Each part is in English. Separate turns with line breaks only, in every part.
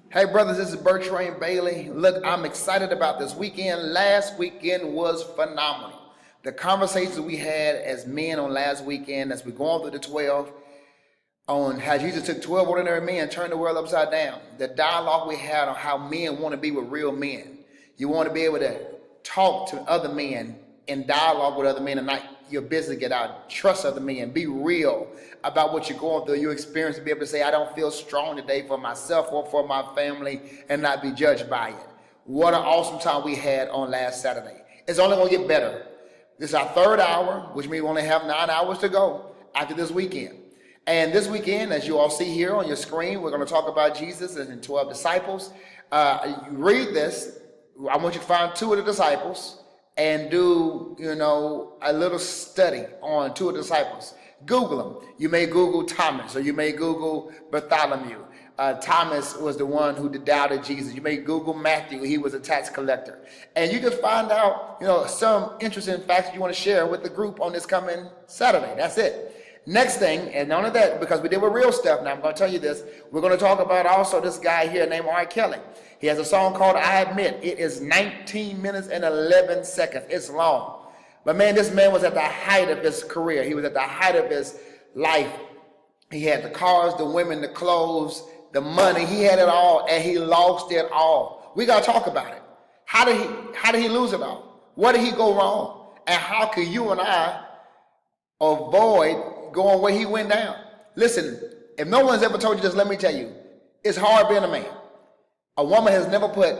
Hey brothers, this is Bertrand Bailey. Look, I'm excited about this weekend. Last weekend was phenomenal. The conversations we had as men on last weekend, as we go on through the 12, on how Jesus took 12 ordinary men and turned the world upside down. The dialogue we had on how men want to be with real men. You want to be able to talk to other men in dialogue with other men and not your business get out. Trust other men. Be real about what you're going through, your experience, to be able to say, I don't feel strong today for myself or for my family, and not be judged by it. What an awesome time we had on last Saturday. It's only going to get better. This is our third hour, which means we only have 9 hours to go after this weekend. And this weekend, as you all see here on your screen, we're going to talk about Jesus and 12 disciples. You read this. I want you to find 2 of the disciples and do, a little study on 2 of the disciples. Google them. You may Google Thomas, or you may Google Bartholomew. Thomas was the one who doubted Jesus. You may Google Matthew. He was a tax collector. And you can find out, some interesting facts you want to share with the group on this coming Saturday. That's it. Next thing, and none of that, because we did with real stuff, now I'm going to tell you this, we're going to talk about also this guy here named R. Kelly. He has a song called I Admit. It is 19 minutes and 11 seconds. It's long. But man, this man was at the height of his career. He was at the height of his life. He had the cars, the women, the clothes, the money. He had it all, and he lost it all. We got to talk about it. How did he lose it all? What did he go wrong? And how can you and I avoid going where he went down? Listen, if no one's ever told you this, let me tell you, it's hard being a man. A woman has never put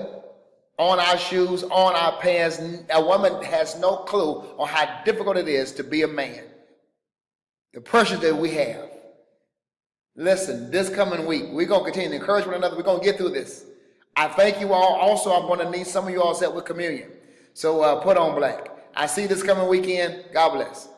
on our shoes, on our pants. A woman has no clue on how difficult it is to be a man. The pressure that we have. Listen, this coming week, we're going to continue to encourage one another. We're going to get through this. I thank you all. Also, I'm going to need some of you all set with communion. So put on black. I see this coming weekend. God bless.